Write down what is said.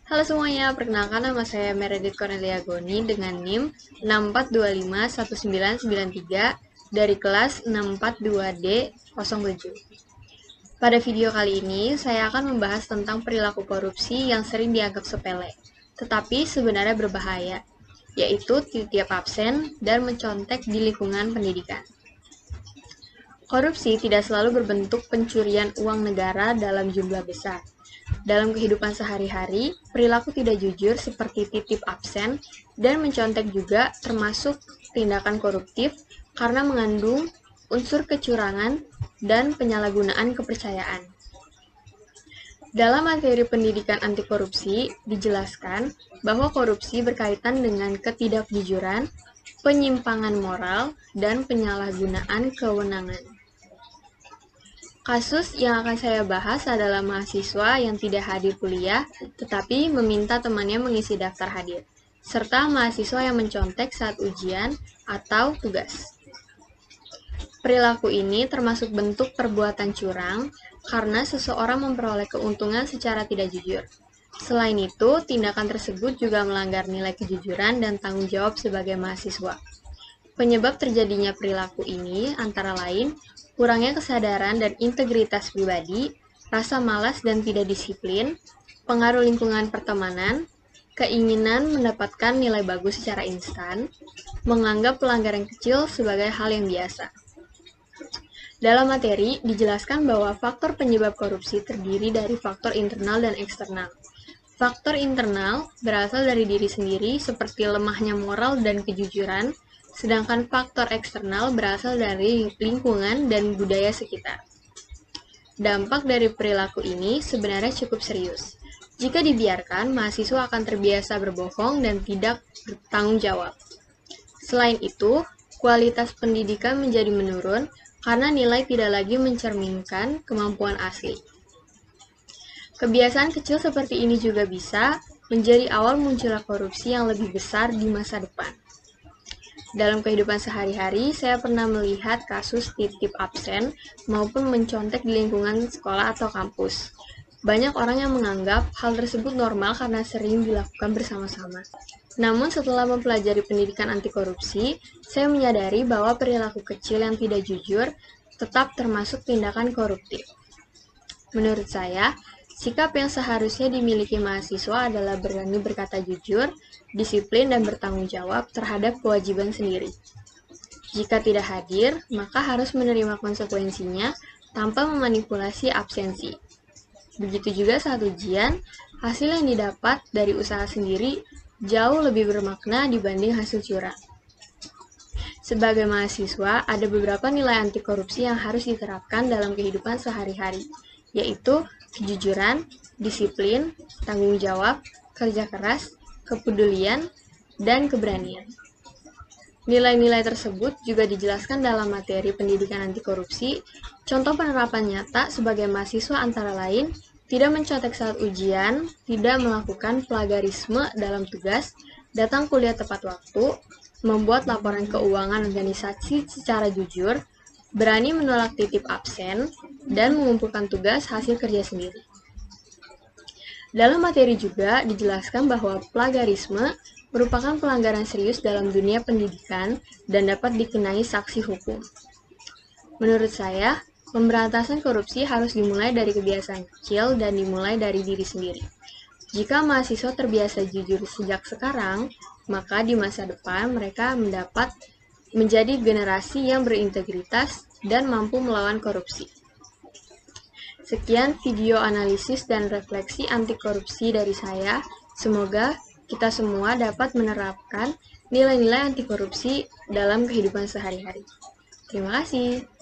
Halo semuanya, perkenalkan nama saya Meredith Cornelia Goni dengan NIM 64251993 dari kelas 642D07. Pada video kali ini, saya akan membahas tentang perilaku korupsi yang sering dianggap sepele, tetapi sebenarnya berbahaya, yaitu titiap absen dan mencontek di lingkungan pendidikan. Korupsi tidak selalu berbentuk pencurian uang negara dalam jumlah besar. Dalam kehidupan sehari-hari, perilaku tidak jujur seperti titip absen dan mencontek juga termasuk tindakan koruptif karena mengandung unsur kecurangan dan penyalahgunaan kepercayaan. Dalam materi pendidikan anti korupsi, dijelaskan bahwa korupsi berkaitan dengan ketidakjujuran, penyimpangan moral, dan penyalahgunaan kewenangan. Kasus yang akan saya bahas adalah mahasiswa yang tidak hadir kuliah, tetapi meminta temannya mengisi daftar hadir, serta mahasiswa yang mencontek saat ujian atau tugas. Perilaku ini termasuk bentuk perbuatan curang karena seseorang memperoleh keuntungan secara tidak jujur. Selain itu, tindakan tersebut juga melanggar nilai kejujuran dan tanggung jawab sebagai mahasiswa. Penyebab terjadinya perilaku ini antara lain kurangnya kesadaran dan integritas pribadi, rasa malas dan tidak disiplin, pengaruh lingkungan pertemanan, keinginan mendapatkan nilai bagus secara instan, menganggap pelanggaran kecil sebagai hal yang biasa. Dalam materi, dijelaskan bahwa faktor penyebab korupsi terdiri dari faktor internal dan eksternal. Faktor internal berasal dari diri sendiri seperti lemahnya moral dan kejujuran, sedangkan faktor eksternal berasal dari lingkungan dan budaya sekitar. Dampak dari perilaku ini sebenarnya cukup serius. Jika dibiarkan, mahasiswa akan terbiasa berbohong dan tidak bertanggung jawab. Selain itu, kualitas pendidikan menjadi menurun karena nilai tidak lagi mencerminkan kemampuan asli. Kebiasaan kecil seperti ini juga bisa menjadi awal munculnya korupsi yang lebih besar di masa depan. Dalam kehidupan sehari-hari, saya pernah melihat kasus titip absen maupun mencontek di lingkungan sekolah atau kampus. Banyak orang yang menganggap hal tersebut normal karena sering dilakukan bersama-sama. Namun setelah mempelajari pendidikan anti korupsi, saya menyadari bahwa perilaku kecil yang tidak jujur tetap termasuk tindakan koruptif. Menurut saya, sikap yang seharusnya dimiliki mahasiswa adalah berani berkata jujur, disiplin, dan bertanggung jawab terhadap kewajiban sendiri. Jika tidak hadir, maka harus menerima konsekuensinya tanpa memanipulasi absensi. Begitu juga saat ujian, hasil yang didapat dari usaha sendiri jauh lebih bermakna dibanding hasil curang. Sebagai mahasiswa, ada beberapa nilai anti korupsi yang harus diterapkan dalam kehidupan sehari-hari, yaitu kejujuran, disiplin, tanggung jawab, kerja keras, kepedulian, dan keberanian. Nilai-nilai tersebut juga dijelaskan dalam materi pendidikan anti korupsi. Contoh penerapan nyata sebagai mahasiswa antara lain, tidak mencontek saat ujian, tidak melakukan plagiarisme dalam tugas, datang kuliah tepat waktu, membuat laporan keuangan organisasi secara jujur, berani menolak titip absen, dan mengumpulkan tugas hasil kerja sendiri. Dalam materi juga dijelaskan bahwa plagiarisme merupakan pelanggaran serius dalam dunia pendidikan dan dapat dikenai sanksi hukum. Menurut saya, pemberantasan korupsi harus dimulai dari kebiasaan kecil dan dimulai dari diri sendiri. Jika mahasiswa terbiasa jujur sejak sekarang, maka di masa depan mereka mendapat menjadi generasi yang berintegritas dan mampu melawan korupsi. Sekian video analisis dan refleksi anti korupsi dari saya. Semoga kita semua dapat menerapkan nilai-nilai anti korupsi dalam kehidupan sehari-hari. Terima kasih.